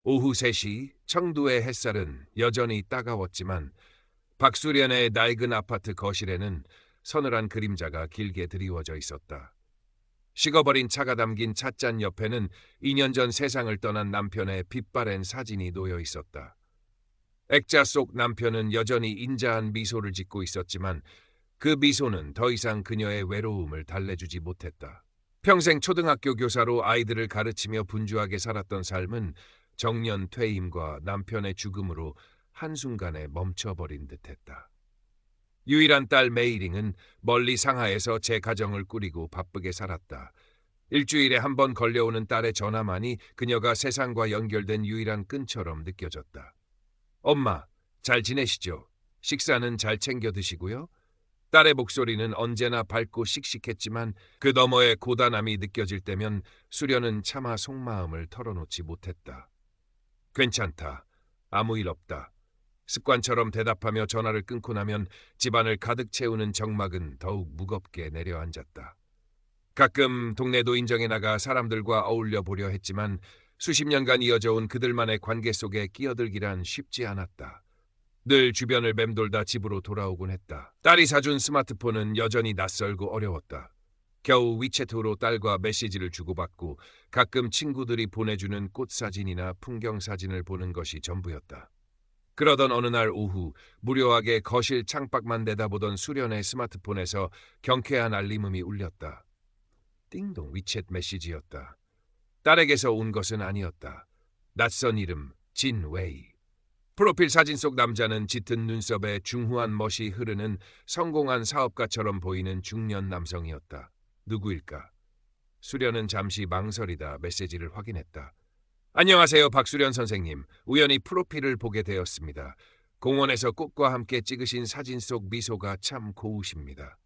오후 3시 청두의 햇살은 여전히 따가웠지만 박수련의 낡은 아파트 거실에는 서늘한 그림자가 길게 드리워져 있었다. 식어버린 차가 담긴 찻잔 옆에는 2년 전 세상을 떠난 남편의 빛바랜 사진이 놓여 있었다. 액자 속 남편은 여전히 인자한 미소를 짓고 있었지만 그 미소는 더 이상 그녀의 외로움을 달래주지 못했다. 평생 초등학교 교사로 아이들을 가르치며 분주하게 살았던 삶은 정년 퇴임과 남편의 죽음으로 한순간에 멈춰버린 듯했다. 유일한 딸 메이링은 멀리 상하에서 제 가정을 꾸리고 바쁘게 살았다. 일주일에 한 번 걸려오는 딸의 전화만이 그녀가 세상과 연결된 유일한 끈처럼 느껴졌다. 엄마, 잘 지내시죠? 식사는 잘 챙겨 드시고요? 딸의 목소리는 언제나 밝고 씩씩했지만 그 너머의 고단함이 느껴질 때면 수련은 차마 속마음을 털어놓지 못했다. 괜찮다. 아무 일 없다. 습관처럼 대답하며 전화를 끊고 나면 집안을 가득 채우는 정막은 더욱 무겁게 내려앉았다. 가끔 동네 노인정에 나가 사람들과 어울려 보려 했지만 수십 년간 이어져온 그들만의 관계 속에 끼어들기란 쉽지 않았다. 늘 주변을 맴돌다 집으로 돌아오곤 했다. 딸이 사준 스마트폰은 여전히 낯설고 어려웠다. 겨우 위챗으로 딸과 메시지를 주고받고 가끔 친구들이 보내주는 꽃사진이나 풍경사진을 보는 것이 전부였다. 그러던 어느 날 오후 무료하게 거실 창밖만 내다보던 수련의 스마트폰에서 경쾌한 알림음이 울렸다. 띵동 위챗 메시지였다. 딸에게서 온 것은 아니었다. 낯선 이름 진웨이. 프로필 사진 속 남자는 짙은 눈썹에 중후한 멋이 흐르는 성공한 사업가처럼 보이는 중년 남성이었다. 누구일까? 수련은 잠시 망설이다 메시지를 확인했다. 안녕하세요, 박수련 선생님. 우연히 프로필을 보게 되었습니다. 공원에서 꽃과 함께 찍으신 사진 속 미소가 참 고우십니다.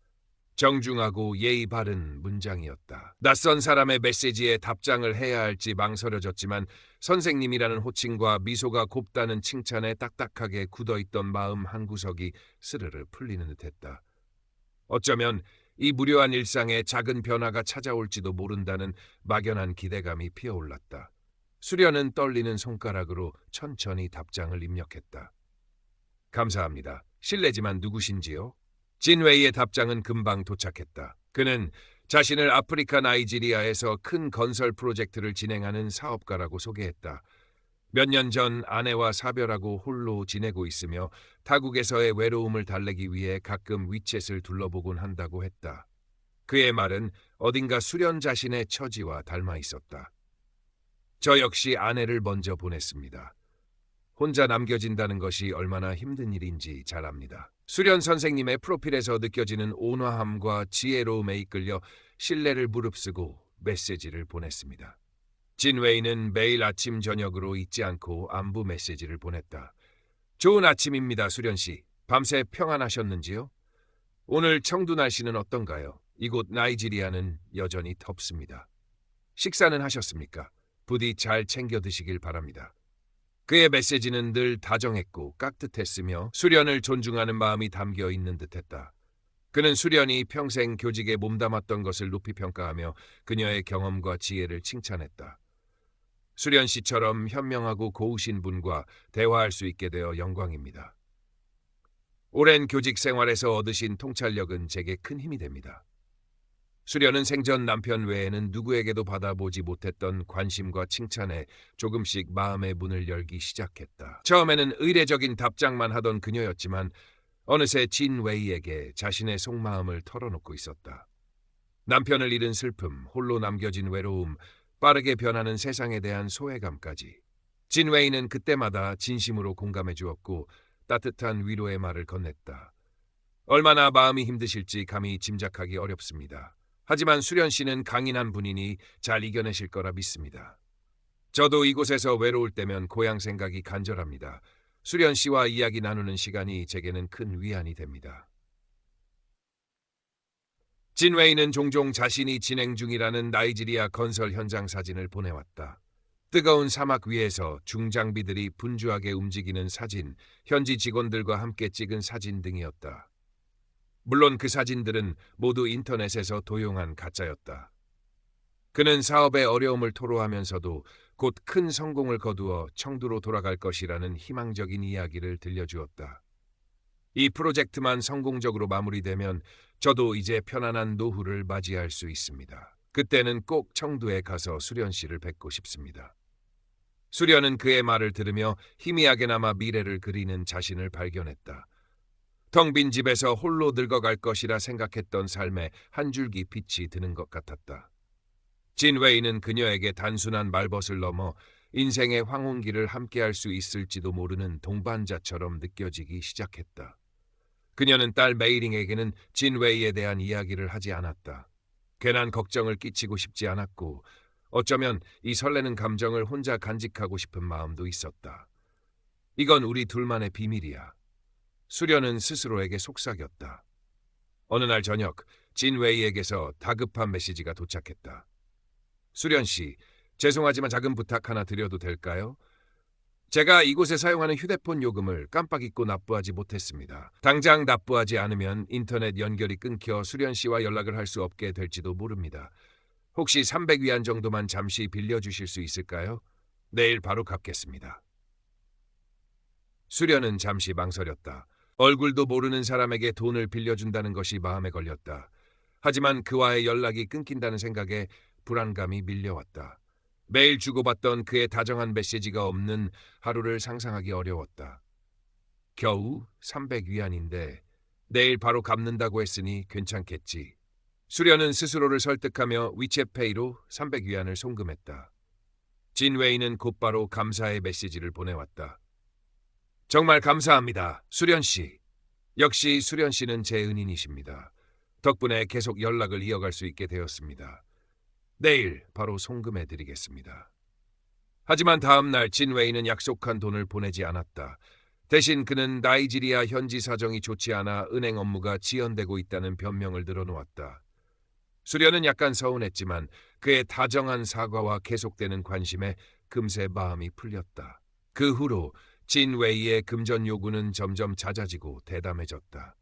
정중하고 예의 바른 문장이었다. 낯선 사람의 메시지에 답장을 해야 할지 망설여졌지만 선생님이라는 호칭과 미소가 곱다는 칭찬에 딱딱하게 굳어있던 마음 한구석이 스르르 풀리는 듯했다. 어쩌면 이 무료한 일상에 작은 변화가 찾아올지도 모른다는 막연한 기대감이 피어올랐다. 수련은 떨리는 손가락으로 천천히 답장을 입력했다. 감사합니다. 실례지만 누구신지요? 진웨이의 답장은 금방 도착했다. 그는 자신을 아프리카 나이지리아에서 큰 건설 프로젝트를 진행하는 사업가라고 소개했다. 몇 년 전 아내와 사별하고 홀로 지내고 있으며 타국에서의 외로움을 달래기 위해 가끔 위챗을 둘러보곤 한다고 했다. 그의 말은 어딘가 수련 자신의 처지와 닮아 있었다. 저 역시 아내를 먼저 보냈습니다. 혼자 남겨진다는 것이 얼마나 힘든 일인지 잘 압니다. 수련 선생님의 프로필에서 느껴지는 온화함과 지혜로움에 이끌려 신뢰를 무릅쓰고 메시지를 보냈습니다. 진웨이는 매일 아침 저녁으로 잊지 않고 안부 메시지를 보냈다. 좋은 아침입니다, 수련 씨. 밤새 평안하셨는지요? 오늘 청두 날씨는 어떤가요? 이곳 나이지리아는 여전히 덥습니다. 식사는 하셨습니까? 부디 잘 챙겨 드시길 바랍니다. 그의 메시지는 늘 다정했고 깍듯했으며 수련을 존중하는 마음이 담겨 있는 듯했다. 그는 수련이 평생 교직에 몸담았던 것을 높이 평가하며 그녀의 경험과 지혜를 칭찬했다. 수련 씨처럼 현명하고 고우신 분과 대화할 수 있게 되어 영광입니다. 오랜 교직 생활에서 얻으신 통찰력은 제게 큰 힘이 됩니다. 수련은 생전 남편 외에는 누구에게도 받아보지 못했던 관심과 칭찬에 조금씩 마음의 문을 열기 시작했다. 처음에는 의례적인 답장만 하던 그녀였지만 어느새 진웨이에게 자신의 속마음을 털어놓고 있었다. 남편을 잃은 슬픔, 홀로 남겨진 외로움, 빠르게 변하는 세상에 대한 소외감까지. 진웨이는 그때마다 진심으로 공감해 주었고 따뜻한 위로의 말을 건넸다. 얼마나 마음이 힘드실지 감히 짐작하기 어렵습니다. 하지만 수련 씨는 강인한 분이니 잘 이겨내실 거라 믿습니다. 저도 이곳에서 외로울 때면 고향 생각이 간절합니다. 수련 씨와 이야기 나누는 시간이 제게는 큰 위안이 됩니다. 진웨이는 종종 자신이 진행 중이라는 나이지리아 건설 현장 사진을 보내왔다. 뜨거운 사막 위에서 중장비들이 분주하게 움직이는 사진, 현지 직원들과 함께 찍은 사진 등이었다. 물론 그 사진들은 모두 인터넷에서 도용한 가짜였다. 그는 사업의 어려움을 토로하면서도 곧 큰 성공을 거두어 청두로 돌아갈 것이라는 희망적인 이야기를 들려주었다. 이 프로젝트만 성공적으로 마무리되면 저도 이제 편안한 노후를 맞이할 수 있습니다. 그때는 꼭 청두에 가서 수련 씨를 뵙고 싶습니다. 수련은 그의 말을 들으며 희미하게나마 미래를 그리는 자신을 발견했다. 텅 빈 집에서 홀로 늙어갈 것이라 생각했던 삶에 한 줄기 빛이 드는 것 같았다. 진 웨이는 그녀에게 단순한 말벗을 넘어 인생의 황혼기를 함께할 수 있을지도 모르는 동반자처럼 느껴지기 시작했다. 그녀는 딸 메이링에게는 진 웨이에 대한 이야기를 하지 않았다. 괜한 걱정을 끼치고 싶지 않았고 어쩌면 이 설레는 감정을 혼자 간직하고 싶은 마음도 있었다. 이건 우리 둘만의 비밀이야. 수련은 스스로에게 속삭였다. 어느 날 저녁 진 웨이에게서 다급한 메시지가 도착했다. 수련 씨, 죄송하지만 작은 부탁 하나 드려도 될까요? 제가 이곳에 사용하는 휴대폰 요금을 깜빡 잊고 납부하지 못했습니다. 당장 납부하지 않으면 인터넷 연결이 끊겨 수련 씨와 연락을 할 수 없게 될지도 모릅니다. 혹시 300위안 정도만 잠시 빌려주실 수 있을까요? 내일 바로 갚겠습니다. 수련은 잠시 망설였다. 얼굴도 모르는 사람에게 돈을 빌려준다는 것이 마음에 걸렸다. 하지만 그와의 연락이 끊긴다는 생각에 불안감이 밀려왔다. 매일 주고받던 그의 다정한 메시지가 없는 하루를 상상하기 어려웠다. 겨우 300위안인데 내일 바로 갚는다고 했으니 괜찮겠지. 수련은 스스로를 설득하며 위챗페이로 300위안을 송금했다. 진 웨이는 곧바로 감사의 메시지를 보내왔다. 정말 감사합니다, 수련 씨. 역시 수련 씨는 제 은인이십니다. 덕분에 계속 연락을 이어갈 수 있게 되었습니다. 내일 바로 송금해드리겠습니다. 하지만 다음 날 진 웨이는 약속한 돈을 보내지 않았다. 대신 그는 나이지리아 현지 사정이 좋지 않아 은행 업무가 지연되고 있다는 변명을 늘어놓았다. 수련은 약간 서운했지만 그의 다정한 사과와 계속되는 관심에 금세 마음이 풀렸다. 그 후로 진 웨이의 금전 요구는 점점 잦아지고 대담해졌다.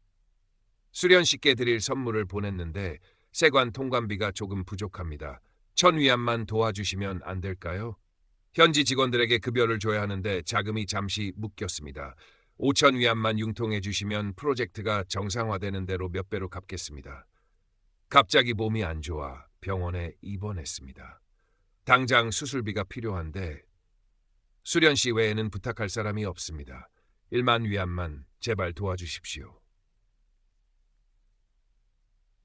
수련 씨께 드릴 선물을 보냈는데 세관 통관비가 조금 부족합니다. 1000위안만 도와주시면 안 될까요? 현지 직원들에게 급여를 줘야 하는데 자금이 잠시 묶였습니다. 5000위안만 융통해 주시면 프로젝트가 정상화되는 대로 몇 배로 갚겠습니다. 갑자기 몸이 안 좋아 병원에 입원했습니다. 당장 수술비가 필요한데 수련 씨 외에는 부탁할 사람이 없습니다. 1만 위안만 제발 도와주십시오.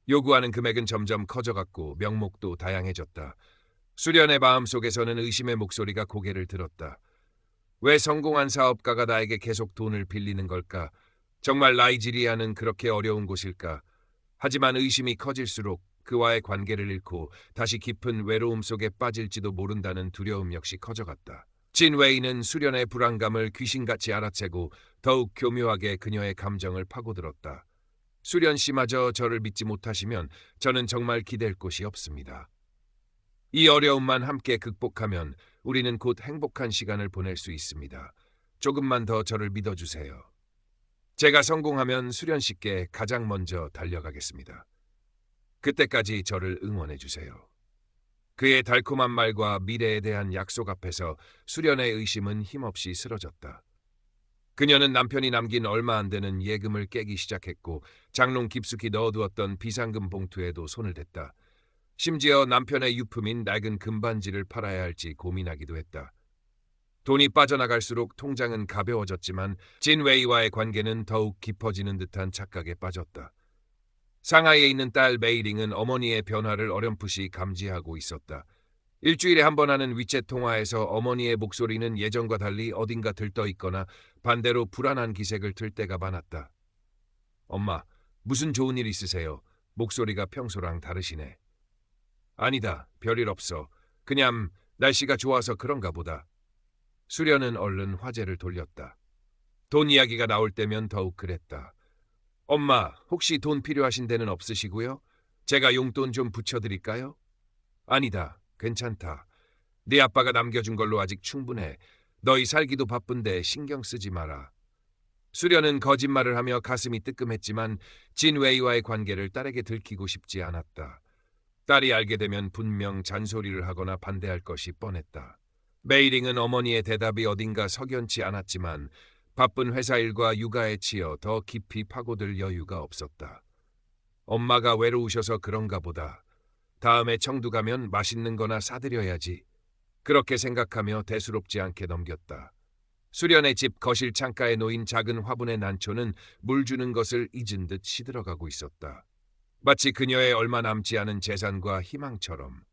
요구하는 금액은 점점 커져갔고 명목도 다양해졌다. 수련의 마음속에서는 의심의 목소리가 고개를 들었다. 왜 성공한 사업가가 나에게 계속 돈을 빌리는 걸까? 정말 나이지리아는 그렇게 어려운 곳일까? 하지만 의심이 커질수록 그와의 관계를 잃고 다시 깊은 외로움 속에 빠질지도 모른다는 두려움 역시 커져갔다. 진 웨이는 수련의 불안감을 귀신같이 알아채고 더욱 교묘하게 그녀의 감정을 파고들었다. 수련 씨마저 저를 믿지 못하시면 저는 정말 기댈 곳이 없습니다. 이 어려움만 함께 극복하면 우리는 곧 행복한 시간을 보낼 수 있습니다. 조금만 더 저를 믿어주세요. 제가 성공하면 수련 씨께 가장 먼저 달려가겠습니다. 그때까지 저를 응원해주세요. 그의 달콤한 말과 미래에 대한 약속 앞에서 수련의 의심은 힘없이 쓰러졌다. 그녀는 남편이 남긴 얼마 안 되는 예금을 깨기 시작했고 장롱 깊숙이 넣어두었던 비상금 봉투에도 손을 댔다. 심지어 남편의 유품인 낡은 금반지를 팔아야 할지 고민하기도 했다. 돈이 빠져나갈수록 통장은 가벼워졌지만 진 웨이와의 관계는 더욱 깊어지는 듯한 착각에 빠졌다. 상하이에 있는 딸 메이링은 어머니의 변화를 어렴풋이 감지하고 있었다. 일주일에 한 번 하는 위챗 통화에서 어머니의 목소리는 예전과 달리 어딘가 들떠 있거나 반대로 불안한 기색을 들 때가 많았다. 엄마, 무슨 좋은 일 있으세요? 목소리가 평소랑 다르시네. 아니다, 별일 없어. 그냥 날씨가 좋아서 그런가 보다. 수련은 얼른 화제를 돌렸다. 돈 이야기가 나올 때면 더욱 그랬다. 엄마, 혹시 돈 필요하신 데는 없으시고요? 제가 용돈 좀 붙여드릴까요? 아니다, 괜찮다. 네 아빠가 남겨준 걸로 아직 충분해. 너희 살기도 바쁜데 신경 쓰지 마라. 수련은 거짓말을 하며 가슴이 뜨끔했지만 진 웨이와의 관계를 딸에게 들키고 싶지 않았다. 딸이 알게 되면 분명 잔소리를 하거나 반대할 것이 뻔했다. 메이링은 어머니의 대답이 어딘가 석연치 않았지만 바쁜 회사 일과 육아에 치여 더 깊이 파고들 여유가 없었다. 엄마가 외로우셔서 그런가 보다. 다음에 청두 가면 맛있는 거나 사드려야지. 그렇게 생각하며 대수롭지 않게 넘겼다. 수련의 집 거실 창가에 놓인 작은 화분의 난초는 물 주는 것을 잊은 듯 시들어가고 있었다. 마치 그녀의 얼마 남지 않은 재산과 희망처럼.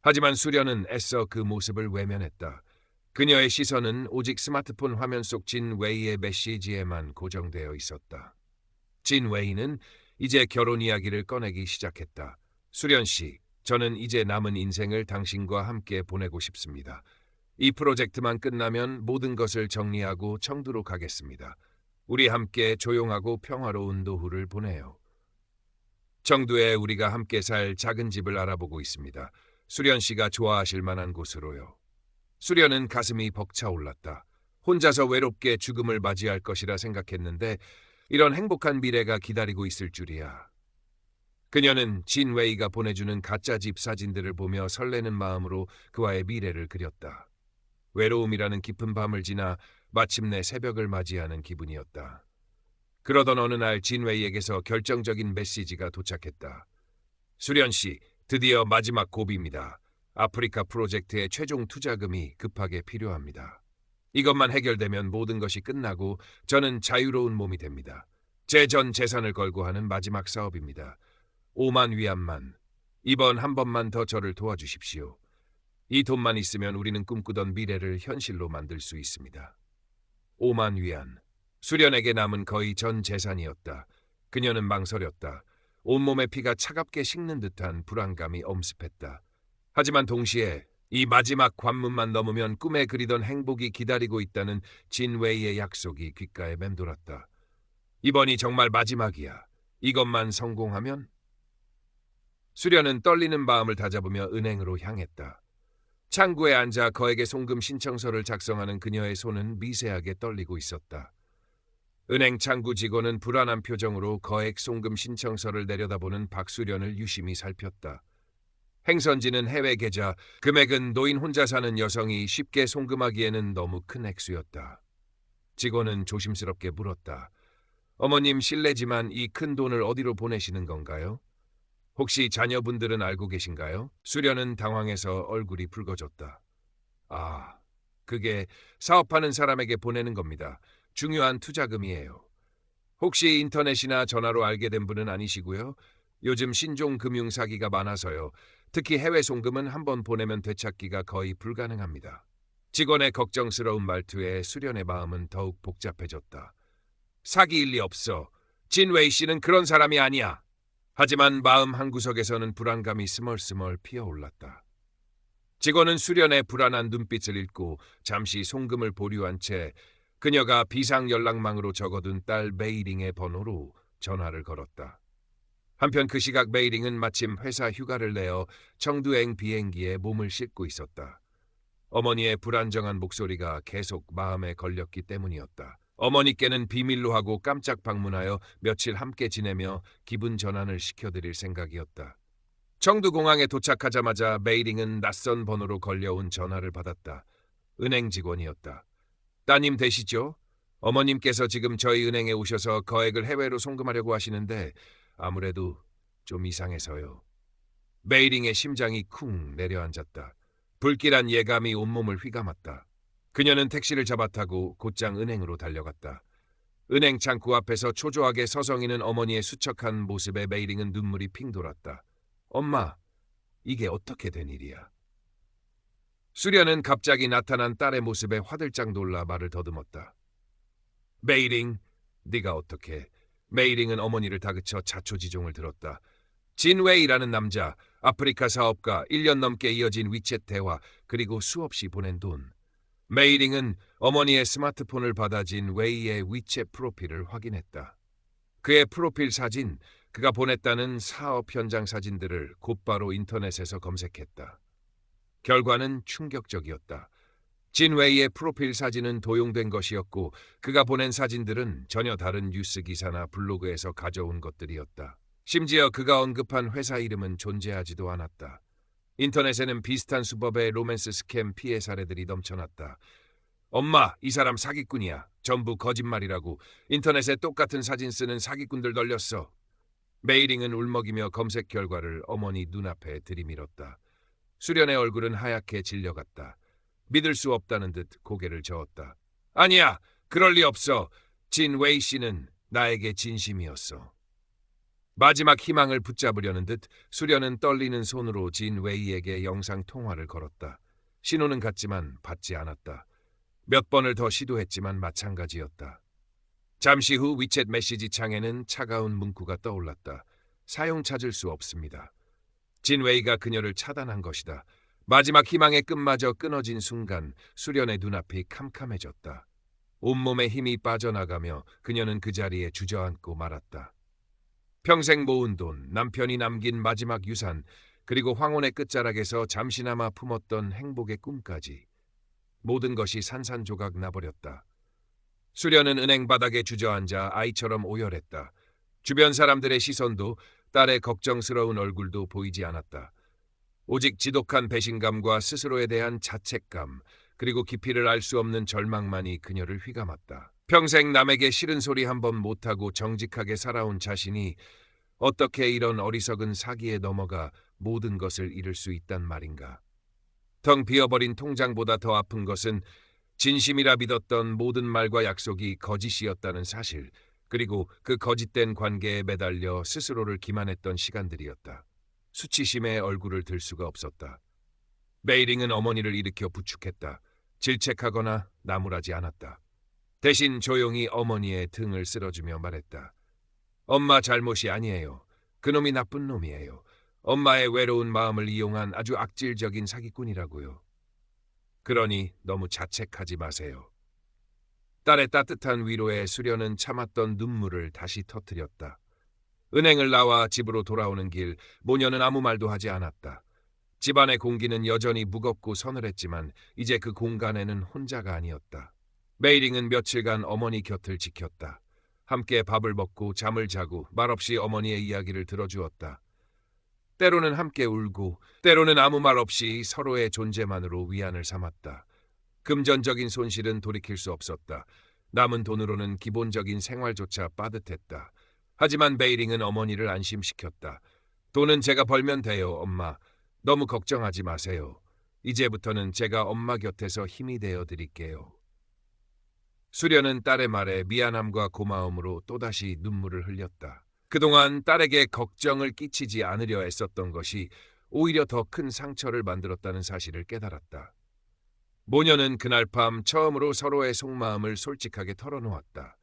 하지만 수련은 애써 그 모습을 외면했다. 그녀의 시선은 오직 스마트폰 화면 속 진 웨이의 메시지에만 고정되어 있었다. 진 웨이는 이제 결혼 이야기를 꺼내기 시작했다. 수련 씨, 저는 이제 남은 인생을 당신과 함께 보내고 싶습니다. 이 프로젝트만 끝나면 모든 것을 정리하고 청두로 가겠습니다. 우리 함께 조용하고 평화로운 노후를 보내요. 청두에 우리가 함께 살 작은 집을 알아보고 있습니다. 수련 씨가 좋아하실 만한 곳으로요. 수련은 가슴이 벅차올랐다. 혼자서 외롭게 죽음을 맞이할 것이라 생각했는데 이런 행복한 미래가 기다리고 있을 줄이야. 그녀는 진 웨이가 보내주는 가짜 집 사진들을 보며 설레는 마음으로 그와의 미래를 그렸다. 외로움이라는 깊은 밤을 지나 마침내 새벽을 맞이하는 기분이었다. 그러던 어느 날 진 웨이에게서 결정적인 메시지가 도착했다. 수련 씨, 드디어 마지막 고비입니다. 아프리카 프로젝트의 최종 투자금이 급하게 필요합니다. 이것만 해결되면 모든 것이 끝나고 저는 자유로운 몸이 됩니다. 제 전 재산을 걸고 하는 마지막 사업입니다. 5만 위안만. 이번 한 번만 더 저를 도와주십시오. 이 돈만 있으면 우리는 꿈꾸던 미래를 현실로 만들 수 있습니다. 5만 위안. 수련에게 남은 거의 전 재산이었다. 그녀는 망설였다. 온몸의 피가 차갑게 식는 듯한 불안감이 엄습했다. 하지만 동시에 이 마지막 관문만 넘으면 꿈에 그리던 행복이 기다리고 있다는 진 웨이의 약속이 귓가에 맴돌았다. 이번이 정말 마지막이야. 이것만 성공하면? 수련은 떨리는 마음을 다잡으며 은행으로 향했다. 창구에 앉아 거액의 송금 신청서를 작성하는 그녀의 손은 미세하게 떨리고 있었다. 은행 창구 직원은 불안한 표정으로 거액 송금 신청서를 내려다보는 박수련을 유심히 살폈다. 행선지는 해외 계좌, 금액은 노인 혼자 사는 여성이 쉽게 송금하기에는 너무 큰 액수였다. 직원은 조심스럽게 물었다. 어머님 실례지만 이 큰 돈을 어디로 보내시는 건가요? 혹시 자녀분들은 알고 계신가요? 수련은 당황해서 얼굴이 붉어졌다. 아, 그게 사업하는 사람에게 보내는 겁니다. 중요한 투자금이에요. 혹시 인터넷이나 전화로 알게 된 분은 아니시고요? 요즘 신종 금융 사기가 많아서요. 특히 해외 송금은 한 번 보내면 되찾기가 거의 불가능합니다. 직원의 걱정스러운 말투에 수련의 마음은 더욱 복잡해졌다. 사기일 리 없어. 진웨이 씨는 그런 사람이 아니야. 하지만 마음 한구석에서는 불안감이 스멀스멀 피어올랐다. 직원은 수련의 불안한 눈빛을 읽고 잠시 송금을 보류한 채 그녀가 비상 연락망으로 적어둔 딸 메이링의 번호로 전화를 걸었다. 한편 그 시각 메이링은 마침 회사 휴가를 내어 청두행 비행기에 몸을 싣고 있었다. 어머니의 불안정한 목소리가 계속 마음에 걸렸기 때문이었다. 어머니께는 비밀로 하고 깜짝 방문하여 며칠 함께 지내며 기분 전환을 시켜드릴 생각이었다. 청두공항에 도착하자마자 메이링은 낯선 번호로 걸려온 전화를 받았다. 은행 직원이었다. 따님 되시죠? 어머님께서 지금 저희 은행에 오셔서 거액을 해외로 송금하려고 하시는데 아무래도 좀 이상해서요. 메이링의 심장이 쿵 내려앉았다. 불길한 예감이 온몸을 휘감았다. 그녀는 택시를 잡아타고 곧장 은행으로 달려갔다. 은행 창구 앞에서 초조하게 서성이는 어머니의 수척한 모습에 메이링은 눈물이 핑 돌았다. 엄마, 이게 어떻게 된 일이야? 수련은 갑자기 나타난 딸의 모습에 화들짝 놀라 말을 더듬었다. 메이링, 네가 어떻게... 메이링은 어머니를 다그쳐 자초지종을 들었다. 진웨이라는 남자, 아프리카 사업가, 1년 넘게 이어진 위챗 대화, 그리고 수없이 보낸 돈. 메이링은 어머니의 스마트폰을 받아진 웨이의 위챗 프로필을 확인했다. 그의 프로필 사진, 그가 보냈다는 사업 현장 사진들을 곧바로 인터넷에서 검색했다. 결과는 충격적이었다. 진웨이의 프로필 사진은 도용된 것이었고 그가 보낸 사진들은 전혀 다른 뉴스 기사나 블로그에서 가져온 것들이었다. 심지어 그가 언급한 회사 이름은 존재하지도 않았다. 인터넷에는 비슷한 수법의 로맨스 스캠 피해 사례들이 넘쳐났다. 엄마, 이 사람 사기꾼이야. 전부 거짓말이라고. 인터넷에 똑같은 사진 쓰는 사기꾼들 널렸어. 메이링은 울먹이며 검색 결과를 어머니 눈앞에 들이밀었다. 수련의 얼굴은 하얗게 질려갔다. 믿을 수 없다는 듯 고개를 저었다. 아니야, 그럴 리 없어. 진 웨이 씨는 나에게 진심이었어. 마지막 희망을 붙잡으려는 듯 수련은 떨리는 손으로 진 웨이에게 영상 통화를 걸었다. 신호는 갔지만 받지 않았다. 몇 번을 더 시도했지만 마찬가지였다. 잠시 후 위챗 메시지 창에는 차가운 문구가 떠올랐다. 사용 찾을 수 없습니다. 진 웨이가 그녀를 차단한 것이다. 마지막 희망의 끈마저 끊어진 순간 수련의 눈앞이 캄캄해졌다. 온몸에 힘이 빠져나가며 그녀는 그 자리에 주저앉고 말았다. 평생 모은 돈, 남편이 남긴 마지막 유산, 그리고 황혼의 끝자락에서 잠시나마 품었던 행복의 꿈까지. 모든 것이 산산조각 나버렸다. 수련은 은행 바닥에 주저앉아 아이처럼 오열했다. 주변 사람들의 시선도 딸의 걱정스러운 얼굴도 보이지 않았다. 오직 지독한 배신감과 스스로에 대한 자책감, 그리고 깊이를 알 수 없는 절망만이 그녀를 휘감았다. 평생 남에게 싫은 소리 한 번 못하고 정직하게 살아온 자신이 어떻게 이런 어리석은 사기에 넘어가 모든 것을 잃을 수 있단 말인가. 텅 비어버린 통장보다 더 아픈 것은 진심이라 믿었던 모든 말과 약속이 거짓이었다는 사실, 그리고 그 거짓된 관계에 매달려 스스로를 기만했던 시간들이었다. 수치심에 얼굴을 들 수가 없었다. 메이링은 어머니를 일으켜 부축했다. 질책하거나 나무라지 않았다. 대신 조용히 어머니의 등을 쓸어주며 말했다. 엄마 잘못이 아니에요. 그놈이 나쁜 놈이에요. 엄마의 외로운 마음을 이용한 아주 악질적인 사기꾼이라고요. 그러니 너무 자책하지 마세요. 딸의 따뜻한 위로에 수련은 참았던 눈물을 다시 터뜨렸다. 은행을 나와 집으로 돌아오는 길, 모녀는 아무 말도 하지 않았다. 집안의 공기는 여전히 무겁고 서늘했지만 이제 그 공간에는 혼자가 아니었다. 메이링은 며칠간 어머니 곁을 지켰다. 함께 밥을 먹고 잠을 자고 말없이 어머니의 이야기를 들어주었다. 때로는 함께 울고 때로는 아무 말 없이 서로의 존재만으로 위안을 삼았다. 금전적인 손실은 돌이킬 수 없었다. 남은 돈으로는 기본적인 생활조차 빠듯했다. 하지만 베이링은 어머니를 안심시켰다. 돈은 제가 벌면 돼요, 엄마. 너무 걱정하지 마세요. 이제부터는 제가 엄마 곁에서 힘이 되어 드릴게요. 수련은 딸의 말에 미안함과 고마움으로 또다시 눈물을 흘렸다. 그동안 딸에게 걱정을 끼치지 않으려 애썼던 것이 오히려 더 큰 상처를 만들었다는 사실을 깨달았다. 모녀는 그날 밤 처음으로 서로의 속마음을 솔직하게 털어놓았다.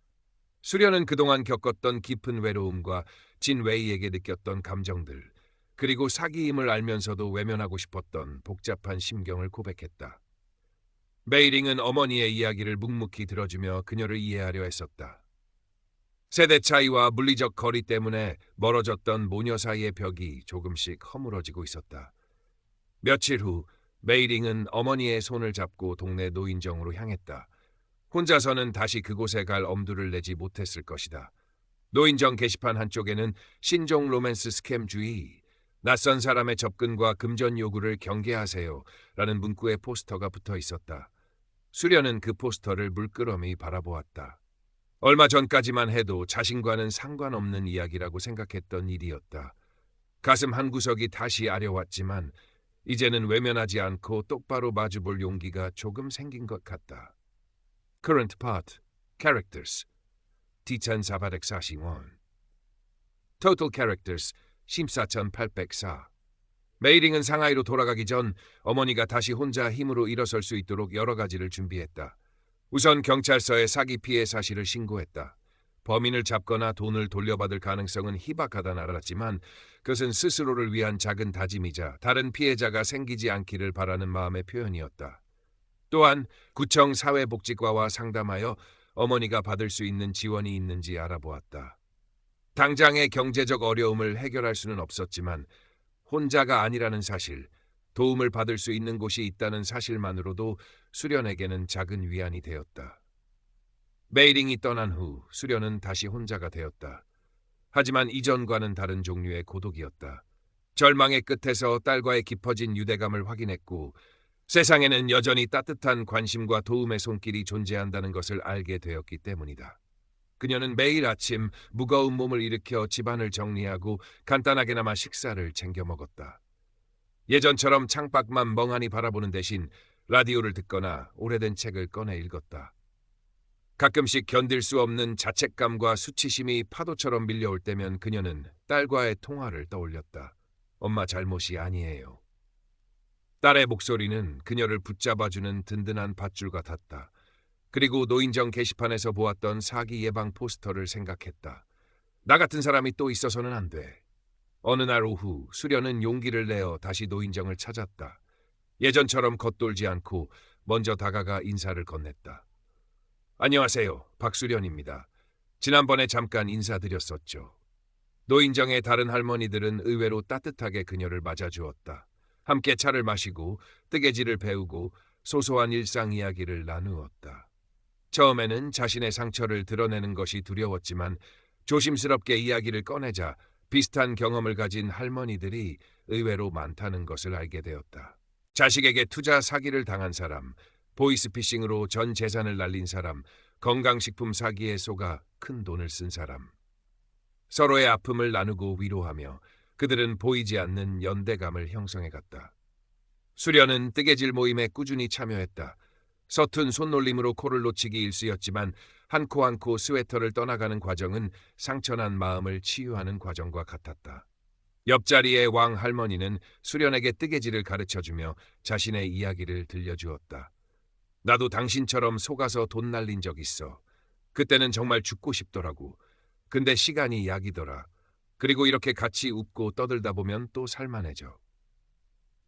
수련은 그동안 겪었던 깊은 외로움과 진 웨이에게 느꼈던 감정들, 그리고 사기임을 알면서도 외면하고 싶었던 복잡한 심경을 고백했다. 메이링은 어머니의 이야기를 묵묵히 들어주며 그녀를 이해하려 했었다. 세대 차이와 물리적 거리 때문에 멀어졌던 모녀 사이의 벽이 조금씩 허물어지고 있었다. 며칠 후 메이링은 어머니의 손을 잡고 동네 노인정으로 향했다. 혼자서는 다시 그곳에 갈 엄두를 내지 못했을 것이다. 노인정 게시판 한쪽에는 신종 로맨스 스캠 주의, 낯선 사람의 접근과 금전 요구를 경계하세요 라는 문구의 포스터가 붙어 있었다. 수련은 그 포스터를 물끄러미 바라보았다. 얼마 전까지만 해도 자신과는 상관없는 이야기라고 생각했던 일이었다. 가슴 한구석이 다시 아려왔지만 이제는 외면하지 않고 똑바로 마주볼 용기가 조금 생긴 것 같다. Current Part, Characters, D1,441. Total Characters, 14,804. 메이링은 상하이로 돌아가기 전 어머니가 다시 혼자 힘으로 일어설 수 있도록 여러 가지를 준비했다. 우선 경찰서에 사기 피해 사실을 신고했다. 범인을 잡거나 돈을 돌려받을 가능성은 희박하다는 알았지만 그것은 스스로를 위한 작은 다짐이자 다른 피해자가 생기지 않기를 바라는 마음의 표현이었다. 또한 구청 사회복지과와 상담하여 어머니가 받을 수 있는 지원이 있는지 알아보았다. 당장의 경제적 어려움을 해결할 수는 없었지만 혼자가 아니라는 사실, 도움을 받을 수 있는 곳이 있다는 사실만으로도 수련에게는 작은 위안이 되었다. 메이링이 떠난 후 수련은 다시 혼자가 되었다. 하지만 이전과는 다른 종류의 고독이었다. 절망의 끝에서 딸과의 깊어진 유대감을 확인했고 세상에는 여전히 따뜻한 관심과 도움의 손길이 존재한다는 것을 알게 되었기 때문이다. 그녀는 매일 아침 무거운 몸을 일으켜 집안을 정리하고 간단하게나마 식사를 챙겨 먹었다. 예전처럼 창밖만 멍하니 바라보는 대신 라디오를 듣거나 오래된 책을 꺼내 읽었다. 가끔씩 견딜 수 없는 자책감과 수치심이 파도처럼 밀려올 때면 그녀는 딸과의 통화를 떠올렸다. 엄마 잘못이 아니에요. 딸의 목소리는 그녀를 붙잡아주는 든든한 밧줄 같았다. 그리고 노인정 게시판에서 보았던 사기 예방 포스터를 생각했다. 나 같은 사람이 또 있어서는 안 돼. 어느 날 오후 수련은 용기를 내어 다시 노인정을 찾았다. 예전처럼 겉돌지 않고 먼저 다가가 인사를 건넸다. 안녕하세요. 박수련입니다. 지난번에 잠깐 인사드렸었죠. 노인정의 다른 할머니들은 의외로 따뜻하게 그녀를 맞아주었다. 함께 차를 마시고 뜨개질을 배우고 소소한 일상 이야기를 나누었다. 처음에는 자신의 상처를 드러내는 것이 두려웠지만 조심스럽게 이야기를 꺼내자 비슷한 경험을 가진 할머니들이 의외로 많다는 것을 알게 되었다. 자식에게 투자 사기를 당한 사람, 보이스피싱으로 전 재산을 날린 사람, 건강식품 사기에 속아 큰 돈을 쓴 사람. 서로의 아픔을 나누고 위로하며 그들은 보이지 않는 연대감을 형성해갔다. 수련은 뜨개질 모임에 꾸준히 참여했다. 서툰 손놀림으로 코를 놓치기 일쑤였지만 한 코 한 코 스웨터를 떠나가는 과정은 상처난 마음을 치유하는 과정과 같았다. 옆자리의 왕 할머니는 수련에게 뜨개질을 가르쳐주며 자신의 이야기를 들려주었다. 나도 당신처럼 속아서 돈 날린 적 있어. 그때는 정말 죽고 싶더라고. 근데 시간이 약이더라. 그리고 이렇게 같이 웃고 떠들다 보면 또 살만해져.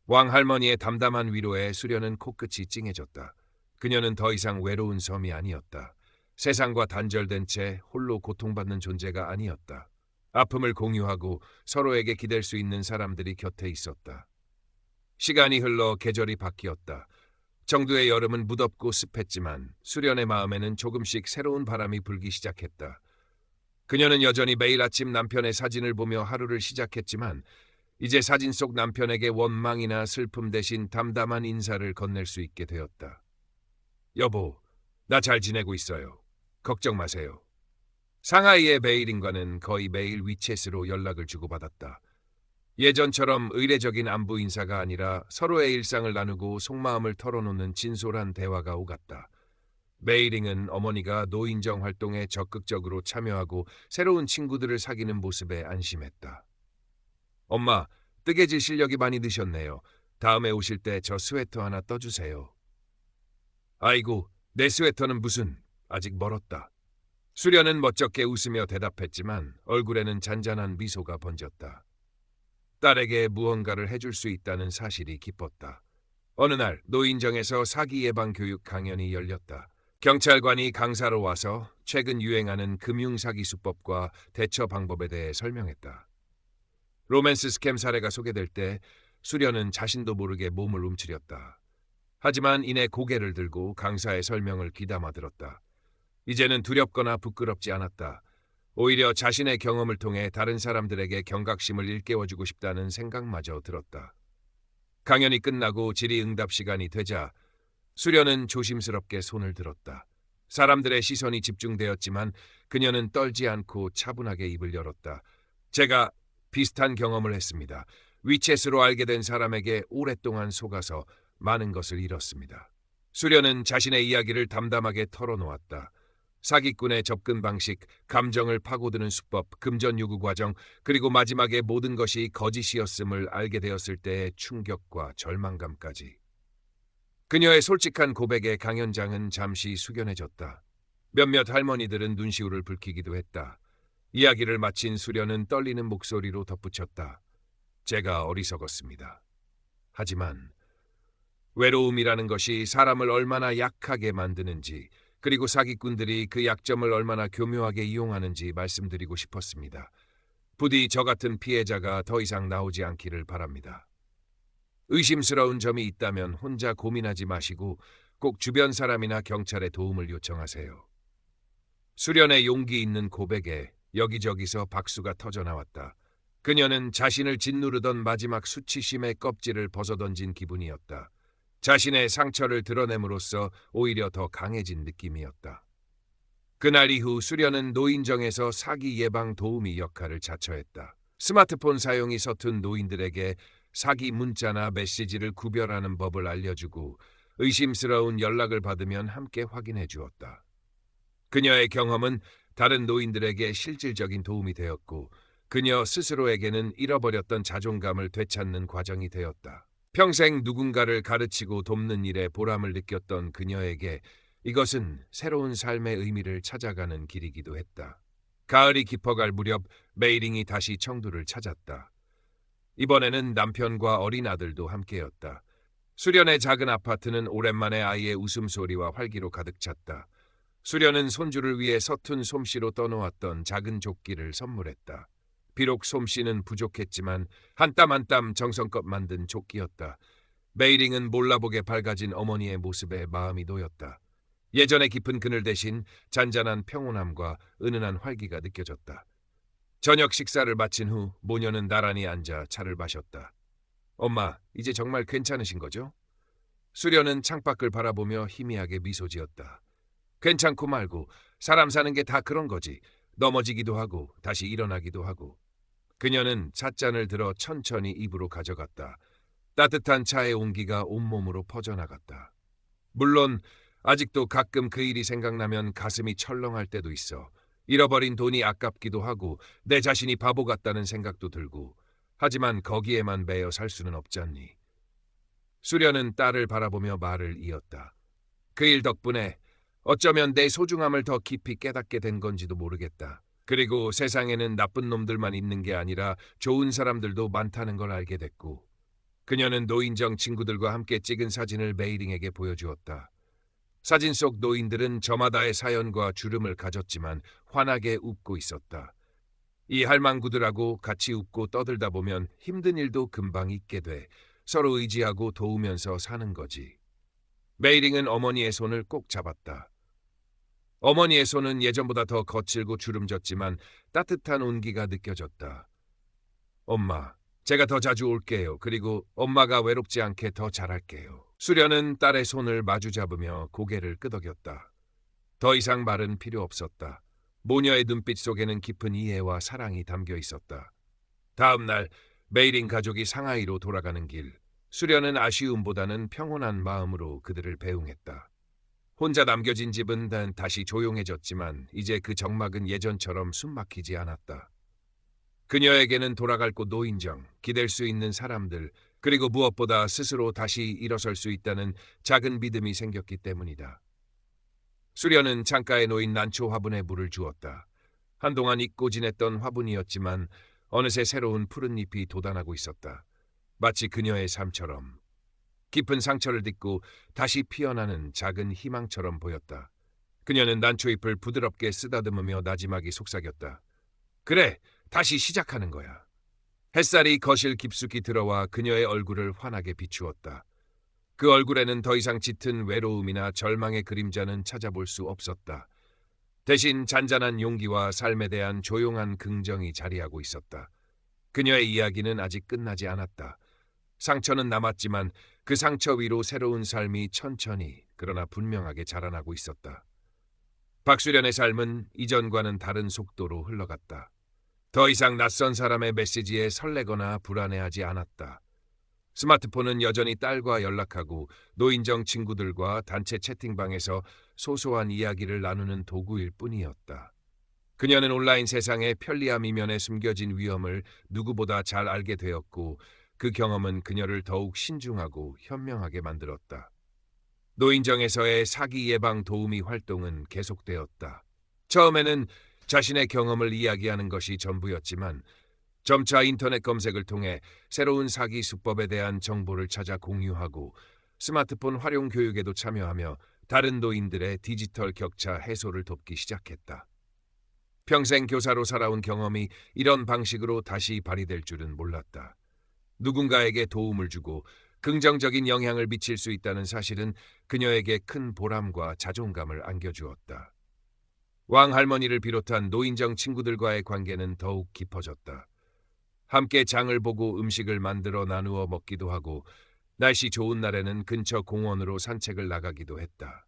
왕 할머니의 담담한 위로에 수련은 코끝이 찡해졌다. 그녀는 더 이상 외로운 섬이 아니었다. 세상과 단절된 채 홀로 고통받는 존재가 아니었다. 아픔을 공유하고 서로에게 기댈 수 있는 사람들이 곁에 있었다. 시간이 흘러 계절이 바뀌었다. 정두의 여름은 무덥고 습했지만 수련의 마음에는 조금씩 새로운 바람이 불기 시작했다. 그녀는 여전히 매일 아침 남편의 사진을 보며 하루를 시작했지만 이제 사진 속 남편에게 원망이나 슬픔 대신 담담한 인사를 건넬 수 있게 되었다. 여보, 나 잘 지내고 있어요. 걱정 마세요. 상하이의 베이링과는 거의 매일 위챗으로 연락을 주고받았다. 예전처럼 의례적인 안부 인사가 아니라 서로의 일상을 나누고 속마음을 털어놓는 진솔한 대화가 오갔다. 베이링은 어머니가 노인정 활동에 적극적으로 참여하고 새로운 친구들을 사귀는 모습에 안심했다. 엄마, 뜨개질 실력이 많이 느셨네요. 다음에 오실 때 저 스웨터 하나 떠주세요. 아이고, 내 스웨터는 무슨, 아직 멀었다. 수련은 멋쩍게 웃으며 대답했지만 얼굴에는 잔잔한 미소가 번졌다. 딸에게 무언가를 해줄 수 있다는 사실이 기뻤다. 어느 날 노인정에서 사기 예방 교육 강연이 열렸다. 경찰관이 강사로 와서 최근 유행하는 금융사기 수법과 대처 방법에 대해 설명했다. 로맨스 스캠 사례가 소개될 때 수련은 자신도 모르게 몸을 움츠렸다. 하지만 이내 고개를 들고 강사의 설명을 귀담아 들었다. 이제는 두렵거나 부끄럽지 않았다. 오히려 자신의 경험을 통해 다른 사람들에게 경각심을 일깨워주고 싶다는 생각마저 들었다. 강연이 끝나고 질의응답 시간이 되자 수련은 조심스럽게 손을 들었다. 사람들의 시선이 집중되었지만 그녀는 떨지 않고 차분하게 입을 열었다. 제가 비슷한 경험을 했습니다. 위챗으로 알게 된 사람에게 오랫동안 속아서 많은 것을 잃었습니다. 수련은 자신의 이야기를 담담하게 털어놓았다. 사기꾼의 접근 방식, 감정을 파고드는 수법, 금전 요구 과정, 그리고 마지막에 모든 것이 거짓이었음을 알게 되었을 때의 충격과 절망감까지. 그녀의 솔직한 고백에 강연장은 잠시 숙연해졌다. 몇몇 할머니들은 눈시울을 붉히기도 했다. 이야기를 마친 수련은 떨리는 목소리로 덧붙였다. 제가 어리석었습니다. 하지만 외로움이라는 것이 사람을 얼마나 약하게 만드는지, 그리고 사기꾼들이 그 약점을 얼마나 교묘하게 이용하는지 말씀드리고 싶었습니다. 부디 저 같은 피해자가 더 이상 나오지 않기를 바랍니다. 의심스러운 점이 있다면 혼자 고민하지 마시고 꼭 주변 사람이나 경찰에 도움을 요청하세요. 수련의 용기 있는 고백에 여기저기서 박수가 터져 나왔다. 그녀는 자신을 짓누르던 마지막 수치심의 껍질을 벗어던진 기분이었다. 자신의 상처를 드러냄으로써 오히려 더 강해진 느낌이었다. 그날 이후 수련은 노인정에서 사기 예방 도우미 역할을 자처했다. 스마트폰 사용이 서툰 노인들에게 사기 문자나 메시지를 구별하는 법을 알려주고 의심스러운 연락을 받으면 함께 확인해 주었다. 그녀의 경험은 다른 노인들에게 실질적인 도움이 되었고 그녀 스스로에게는 잃어버렸던 자존감을 되찾는 과정이 되었다. 평생 누군가를 가르치고 돕는 일에 보람을 느꼈던 그녀에게 이것은 새로운 삶의 의미를 찾아가는 길이기도 했다. 가을이 깊어갈 무렵 메이링이 다시 청두를 찾았다. 이번에는 남편과 어린 아들도 함께였다. 수련의 작은 아파트는 오랜만에 아이의 웃음소리와 활기로 가득 찼다. 수련은 손주를 위해 서툰 솜씨로 떠놓았던 작은 조끼를 선물했다. 비록 솜씨는 부족했지만 한 땀 한 땀 정성껏 만든 조끼였다. 메이링은 몰라보게 밝아진 어머니의 모습에 마음이 놓였다. 예전의 깊은 그늘 대신 잔잔한 평온함과 은은한 활기가 느껴졌다. 저녁 식사를 마친 후 모녀는 나란히 앉아 차를 마셨다. 엄마, 이제 정말 괜찮으신 거죠? 수련은 창밖을 바라보며 희미하게 미소 지었다. 괜찮고 말고 사람 사는 게 다 그런 거지. 넘어지기도 하고 다시 일어나기도 하고. 그녀는 찻잔을 들어 천천히 입으로 가져갔다. 따뜻한 차의 온기가 온몸으로 퍼져나갔다. 물론 아직도 가끔 그 일이 생각나면 가슴이 철렁할 때도 있어. 잃어버린 돈이 아깝기도 하고 내 자신이 바보 같다는 생각도 들고. 하지만 거기에만 매여 살 수는 없잖니. 수련은 딸을 바라보며 말을 이었다. 그 일 덕분에 어쩌면 내 소중함을 더 깊이 깨닫게 된 건지도 모르겠다. 그리고 세상에는 나쁜 놈들만 있는 게 아니라 좋은 사람들도 많다는 걸 알게 됐고. 그녀는 노인정 친구들과 함께 찍은 사진을 메이링에게 보여주었다. 사진 속 노인들은 저마다의 사연과 주름을 가졌지만 환하게 웃고 있었다. 이 할망구들하고 같이 웃고 떠들다 보면 힘든 일도 금방 잊게 돼 서로 의지하고 도우면서 사는 거지. 메이링은 어머니의 손을 꼭 잡았다. 어머니의 손은 예전보다 더 거칠고 주름졌지만 따뜻한 온기가 느껴졌다. 엄마, 제가 더 자주 올게요. 그리고 엄마가 외롭지 않게 더 잘할게요. 수련은 딸의 손을 마주 잡으며 고개를 끄덕였다. 더 이상 말은 필요 없었다. 모녀의 눈빛 속에는 깊은 이해와 사랑이 담겨 있었다. 다음 날 메이링 가족이 상하이로 돌아가는 길. 수련은 아쉬움보다는 평온한 마음으로 그들을 배웅했다. 혼자 남겨진 집은 다시 조용해졌지만 이제 그 정막은 예전처럼 숨막히지 않았다. 그녀에게는 돌아갈 곳 노인정, 기댈 수 있는 사람들, 그리고 무엇보다 스스로 다시 일어설 수 있다는 작은 믿음이 생겼기 때문이다. 수련은 창가에 놓인 난초 화분에 물을 주었다. 한동안 잊고 지냈던 화분이었지만 어느새 새로운 푸른 잎이 돋아나고 있었다. 마치 그녀의 삶처럼. 깊은 상처를 딛고 다시 피어나는 작은 희망처럼 보였다. 그녀는 난초잎을 부드럽게 쓰다듬으며 나지막이 속삭였다. 그래, 다시 시작하는 거야. 햇살이 거실 깊숙이 들어와 그녀의 얼굴을 환하게 비추었다. 그 얼굴에는 더 이상 짙은 외로움이나 절망의 그림자는 찾아볼 수 없었다. 대신 잔잔한 용기와 삶에 대한 조용한 긍정이 자리하고 있었다. 그녀의 이야기는 아직 끝나지 않았다. 상처는 남았지만 그 상처 위로 새로운 삶이 천천히 그러나 분명하게 자라나고 있었다. 박수련의 삶은 이전과는 다른 속도로 흘러갔다. 더 이상 낯선 사람의 메시지에 설레거나 불안해하지 않았다. 스마트폰은 여전히 딸과 연락하고 노인정 친구들과 단체 채팅방에서 소소한 이야기를 나누는 도구일 뿐이었다. 그녀는 온라인 세상의 편리함 이면에 숨겨진 위험을 누구보다 잘 알게 되었고 그 경험은 그녀를 더욱 신중하고 현명하게 만들었다. 노인정에서의 사기 예방 도우미 활동은 계속되었다. 처음에는 자신의 경험을 이야기하는 것이 전부였지만 점차 인터넷 검색을 통해 새로운 사기 수법에 대한 정보를 찾아 공유하고 스마트폰 활용 교육에도 참여하며 다른 노인들의 디지털 격차 해소를 돕기 시작했다. 평생 교사로 살아온 경험이 이런 방식으로 다시 발휘될 줄은 몰랐다. 누군가에게 도움을 주고 긍정적인 영향을 미칠 수 있다는 사실은 그녀에게 큰 보람과 자존감을 안겨주었다. 왕 할머니를 비롯한 노인정 친구들과의 관계는 더욱 깊어졌다. 함께 장을 보고 음식을 만들어 나누어 먹기도 하고 날씨 좋은 날에는 근처 공원으로 산책을 나가기도 했다.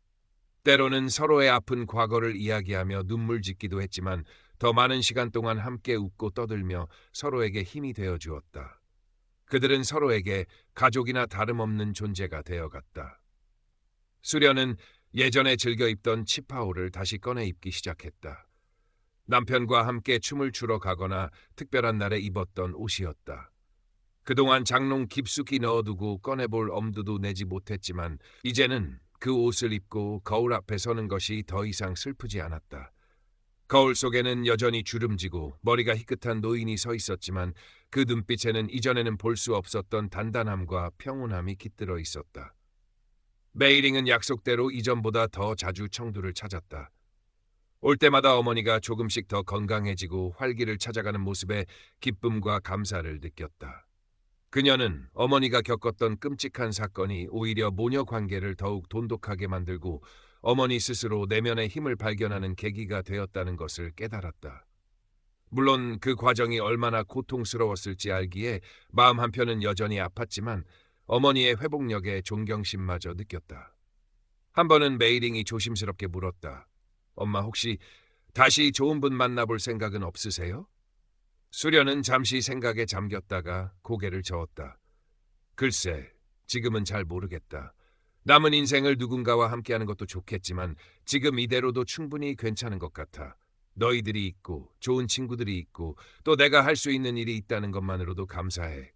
때로는 서로의 아픈 과거를 이야기하며 눈물 짓기도 했지만 더 많은 시간 동안 함께 웃고 떠들며 서로에게 힘이 되어 주었다. 그들은 서로에게 가족이나 다름없는 존재가 되어갔다. 수련은 예전에 즐겨 입던 치파오를 다시 꺼내 입기 시작했다. 남편과 함께 춤을 추러 가거나 특별한 날에 입었던 옷이었다. 그동안 장롱 깊숙이 넣어두고 꺼내볼 엄두도 내지 못했지만 이제는 그 옷을 입고 거울 앞에 서는 것이 더 이상 슬프지 않았다. 거울 속에는 여전히 주름지고 머리가 희끗한 노인이 서 있었지만 그 눈빛에는 이전에는 볼 수 없었던 단단함과 평온함이 깃들어 있었다. 메이링은 약속대로 이전보다 더 자주 청두를 찾았다. 올 때마다 어머니가 조금씩 더 건강해지고 활기를 찾아가는 모습에 기쁨과 감사를 느꼈다. 그녀는 어머니가 겪었던 끔찍한 사건이 오히려 모녀 관계를 더욱 돈독하게 만들고 어머니 스스로 내면의 힘을 발견하는 계기가 되었다는 것을 깨달았다. 물론 그 과정이 얼마나 고통스러웠을지 알기에 마음 한편은 여전히 아팠지만 어머니의 회복력에 존경심마저 느꼈다. 한 번은 메이링이 조심스럽게 물었다. 엄마 혹시 다시 좋은 분 만나볼 생각은 없으세요? 수련은 잠시 생각에 잠겼다가 고개를 저었다. 글쎄, 지금은 잘 모르겠다. 남은 인생을 누군가와 함께하는 것도 좋겠지만 지금 이대로도 충분히 괜찮은 것 같아. 너희들이 있고 좋은 친구들이 있고 또 내가 할 수 있는 일이 있다는 것만으로도 감사해.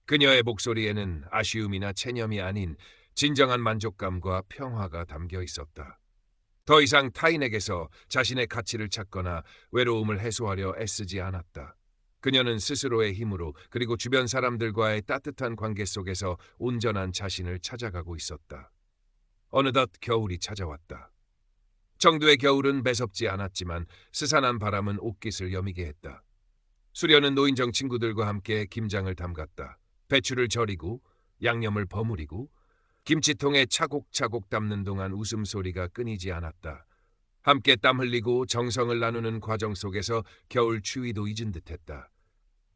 그녀의 목소리에는 아쉬움이나 체념이 아닌 진정한 만족감과 평화가 담겨 있었다. 더 이상 타인에게서 자신의 가치를 찾거나 외로움을 해소하려 애쓰지 않았다. 그녀는 스스로의 힘으로 그리고 주변 사람들과의 따뜻한 관계 속에서 온전한 자신을 찾아가고 있었다. 어느덧 겨울이 찾아왔다. 청두의 겨울은 매섭지 않았지만 스산한 바람은 옷깃을 여미게 했다. 수련은 노인정 친구들과 함께 김장을 담갔다. 배추를 절이고 양념을 버무리고 김치통에 차곡차곡 담는 동안 웃음소리가 끊이지 않았다. 함께 땀 흘리고 정성을 나누는 과정 속에서 겨울 추위도 잊은 듯했다.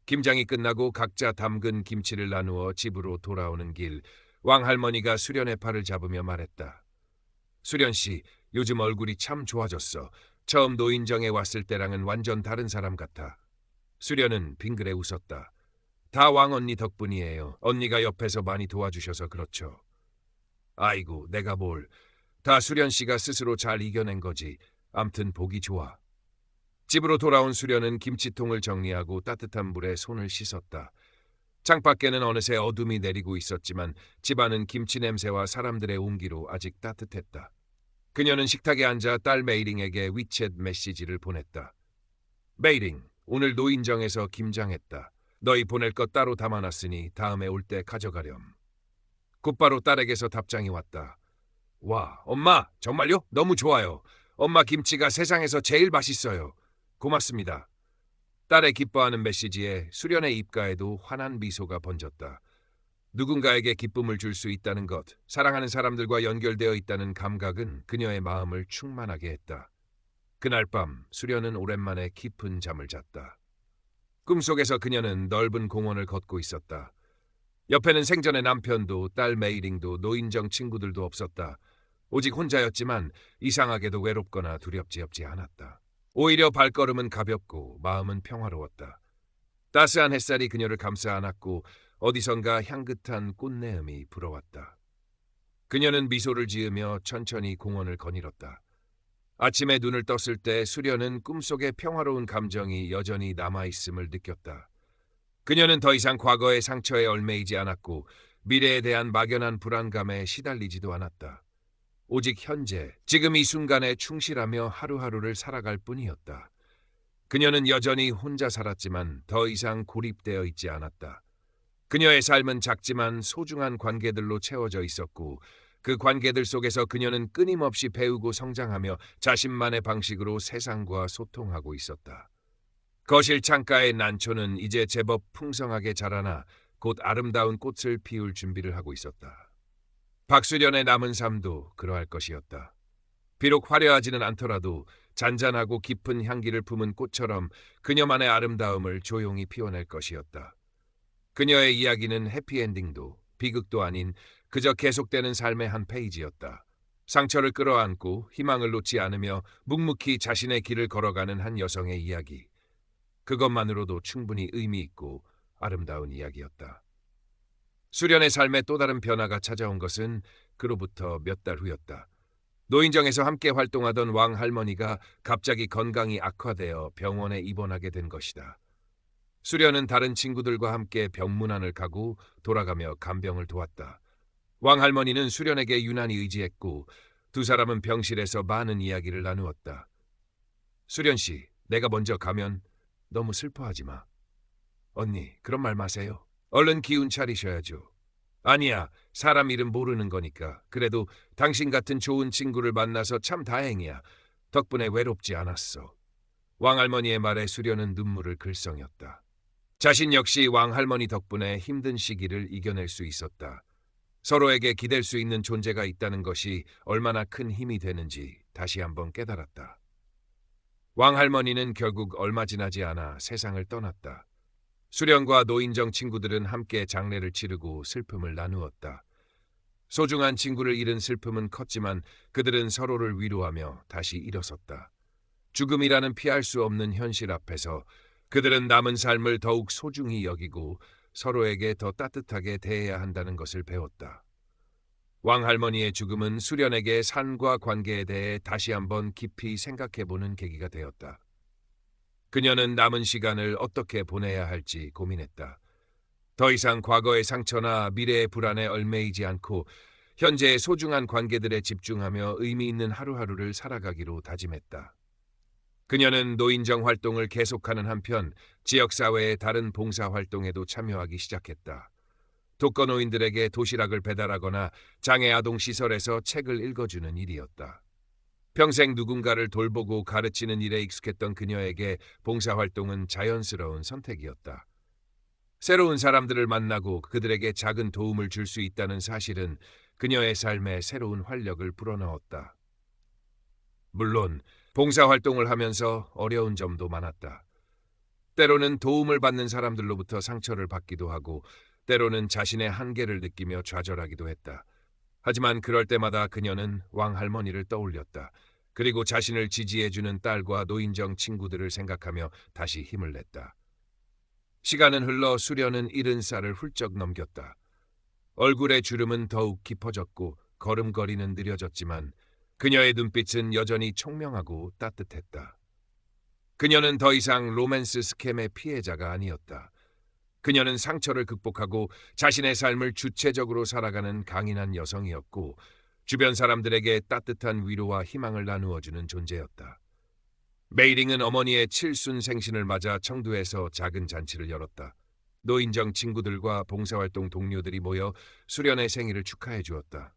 김장이 끝나고 각자 담근 김치를 나누어 집으로 돌아오는 길, 왕할머니가 수련의 팔을 잡으며 말했다. 수련 씨, 요즘 얼굴이 참 좋아졌어. 처음 노인정에 왔을 때랑은 완전 다른 사람 같아. 수련은 빙그레 웃었다. 다 왕언니 덕분이에요. 언니가 옆에서 많이 도와주셔서 그렇죠. 아이고, 내가 뭘. 다 수련 씨가 스스로 잘 이겨낸 거지. 암튼 보기 좋아. 집으로 돌아온 수련은 김치통을 정리하고 따뜻한 물에 손을 씻었다. 창밖에는 어느새 어둠이 내리고 있었지만 집안은 김치 냄새와 사람들의 온기로 아직 따뜻했다. 그녀는 식탁에 앉아 딸 메이링에게 위챗 메시지를 보냈다. 메이링, 오늘 노인정에서 김장했다. 너희 보낼 것 따로 담아놨으니 다음에 올 때 가져가렴. 곧바로 딸에게서 답장이 왔다. 와, 엄마, 정말요? 너무 좋아요. 엄마 김치가 세상에서 제일 맛있어요. 고맙습니다. 딸의 기뻐하는 메시지에 수련의 입가에도 환한 미소가 번졌다. 누군가에게 기쁨을 줄 수 있다는 것, 사랑하는 사람들과 연결되어 있다는 감각은 그녀의 마음을 충만하게 했다. 그날 밤 수련은 오랜만에 깊은 잠을 잤다. 꿈속에서 그녀는 넓은 공원을 걷고 있었다. 옆에는 생전의 남편도 딸 메이링도 노인정 친구들도 없었다. 오직 혼자였지만 이상하게도 외롭거나 두렵지 않았다. 오히려 발걸음은 가볍고 마음은 평화로웠다. 따스한 햇살이 그녀를 감싸 안았고 어디선가 향긋한 꽃내음이 불어왔다. 그녀는 미소를 지으며 천천히 공원을 거닐었다. 아침에 눈을 떴을 때 수련은 꿈속의 평화로운 감정이 여전히 남아있음을 느꼈다. 그녀는 더 이상 과거의 상처에 얽매이지 않았고 미래에 대한 막연한 불안감에 시달리지도 않았다. 오직 현재, 지금 이 순간에 충실하며 하루하루를 살아갈 뿐이었다. 그녀는 여전히 혼자 살았지만 더 이상 고립되어 있지 않았다. 그녀의 삶은 작지만 소중한 관계들로 채워져 있었고 그 관계들 속에서 그녀는 끊임없이 배우고 성장하며 자신만의 방식으로 세상과 소통하고 있었다. 거실 창가의 난초는 이제 제법 풍성하게 자라나 곧 아름다운 꽃을 피울 준비를 하고 있었다. 박수련의 남은 삶도 그러할 것이었다. 비록 화려하지는 않더라도 잔잔하고 깊은 향기를 품은 꽃처럼 그녀만의 아름다움을 조용히 피워낼 것이었다. 그녀의 이야기는 해피엔딩도 비극도 아닌 그저 계속되는 삶의 한 페이지였다. 상처를 끌어안고 희망을 놓지 않으며 묵묵히 자신의 길을 걸어가는 한 여성의 이야기. 그것만으로도 충분히 의미 있고 아름다운 이야기였다. 수련의 삶에 또 다른 변화가 찾아온 것은 그로부터 몇 달 후였다. 노인정에서 함께 활동하던 왕 할머니가 갑자기 건강이 악화되어 병원에 입원하게 된 것이다. 수련은 다른 친구들과 함께 병문안을 가고 돌아가며 간병을 도왔다. 왕 할머니는 수련에게 유난히 의지했고 두 사람은 병실에서 많은 이야기를 나누었다. 수련 씨, 내가 먼저 가면 너무 슬퍼하지 마. 언니, 그런 말 마세요. 얼른 기운 차리셔야죠. 아니야, 사람 이름 모르는 거니까. 그래도 당신 같은 좋은 친구를 만나서 참 다행이야. 덕분에 외롭지 않았어. 왕할머니의 말에 수련은 눈물을 글썽였다. 자신 역시 왕할머니 덕분에 힘든 시기를 이겨낼 수 있었다. 서로에게 기댈 수 있는 존재가 있다는 것이 얼마나 큰 힘이 되는지 다시 한번 깨달았다. 왕할머니는 결국 얼마 지나지 않아 세상을 떠났다. 수련과 노인정 친구들은 함께 장례를 치르고 슬픔을 나누었다. 소중한 친구를 잃은 슬픔은 컸지만 그들은 서로를 위로하며 다시 일어섰다. 죽음이라는 피할 수 없는 현실 앞에서 그들은 남은 삶을 더욱 소중히 여기고 서로에게 더 따뜻하게 대해야 한다는 것을 배웠다. 왕할머니의 죽음은 수련에게 삶과 관계에 대해 다시 한번 깊이 생각해보는 계기가 되었다. 그녀는 남은 시간을 어떻게 보내야 할지 고민했다. 더 이상 과거의 상처나 미래의 불안에 얽매이지 않고 현재의 소중한 관계들에 집중하며 의미 있는 하루하루를 살아가기로 다짐했다. 그녀는 노인정 활동을 계속하는 한편 지역사회의 다른 봉사활동에도 참여하기 시작했다. 독거노인들에게 도시락을 배달하거나 장애아동시설에서 책을 읽어주는 일이었다. 평생 누군가를 돌보고 가르치는 일에 익숙했던 그녀에게 봉사활동은 자연스러운 선택이었다. 새로운 사람들을 만나고 그들에게 작은 도움을 줄 수 있다는 사실은 그녀의 삶에 새로운 활력을 불어넣었다. 물론 봉사활동을 하면서 어려운 점도 많았다. 때로는 도움을 받는 사람들로부터 상처를 받기도 하고 때로는 자신의 한계를 느끼며 좌절하기도 했다. 하지만 그럴 때마다 그녀는 왕할머니를 떠올렸다. 그리고 자신을 지지해주는 딸과 노인정 친구들을 생각하며 다시 힘을 냈다. 시간은 흘러 수련은 70살을 훌쩍 넘겼다. 얼굴의 주름은 더욱 깊어졌고 걸음걸이는 느려졌지만 그녀의 눈빛은 여전히 총명하고 따뜻했다. 그녀는 더 이상 로맨스 스캠의 피해자가 아니었다. 그녀는 상처를 극복하고 자신의 삶을 주체적으로 살아가는 강인한 여성이었고 주변 사람들에게 따뜻한 위로와 희망을 나누어주는 존재였다. 메이링은 어머니의 칠순 생신을 맞아 청두에서 작은 잔치를 열었다. 노인정 친구들과 봉사활동 동료들이 모여 수련의 생일을 축하해 주었다.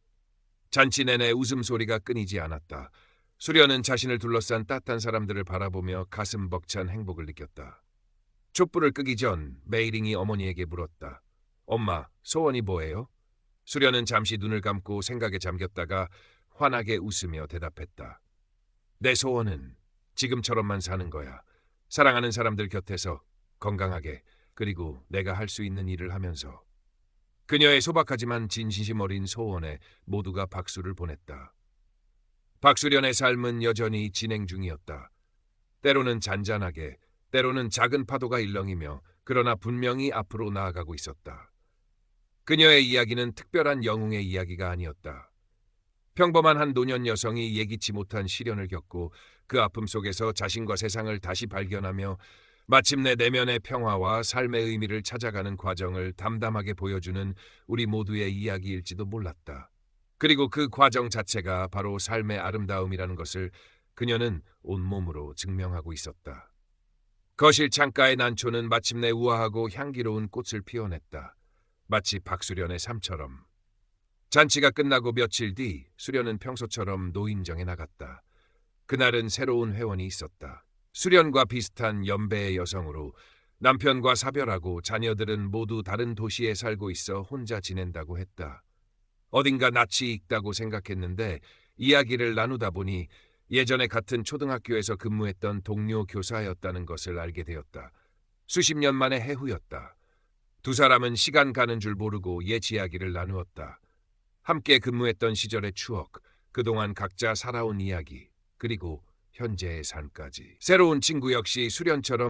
잔치 내내 웃음소리가 끊이지 않았다. 수련은 자신을 둘러싼 따뜻한 사람들을 바라보며 가슴 벅찬 행복을 느꼈다. 촛불을 끄기 전 메이링이 어머니에게 물었다. 엄마, 소원이 뭐예요? 수련은 잠시 눈을 감고 생각에 잠겼다가 환하게 웃으며 대답했다. 내 소원은 지금처럼만 사는 거야. 사랑하는 사람들 곁에서 건강하게 그리고 내가 할 수 있는 일을 하면서. 그녀의 소박하지만 진심 어린 소원에 모두가 박수를 보냈다. 박수련의 삶은 여전히 진행 중이었다. 때로는 잔잔하게, 때로는 작은 파도가 일렁이며 그러나 분명히 앞으로 나아가고 있었다. 그녀의 이야기는 특별한 영웅의 이야기가 아니었다. 평범한 한 노년 여성이 예기치 못한 시련을 겪고 그 아픔 속에서 자신과 세상을 다시 발견하며 마침내 내면의 평화와 삶의 의미를 찾아가는 과정을 담담하게 보여주는 우리 모두의 이야기일지도 몰랐다. 그리고 그 과정 자체가 바로 삶의 아름다움이라는 것을 그녀는 온몸으로 증명하고 있었다. 거실 창가의 난초는 마침내 우아하고 향기로운 꽃을 피워냈다. 마치 박수련의 삶처럼. 잔치가 끝나고 며칠 뒤 수련은 평소처럼 노인정에 나갔다. 그날은 새로운 회원이 있었다. 수련과 비슷한 연배의 여성으로 남편과 사별하고 자녀들은 모두 다른 도시에 살고 있어 혼자 지낸다고 했다. 어딘가 낯이 익다고 생각했는데 이야기를 나누다 보니 예전에 같은 초등학교에서 근무했던 동료 교사였다는 것을 알게 되었다. 수십 년 만의 해후였다. 두 사람은 시간 가는 줄 모르고 옛 이야기를 나누었다. 함께 근무했던 시절의 추억, 그동안 각자 살아온 이야기, 그리고 현재의 삶까지. 새로운 친구 역시 수련처럼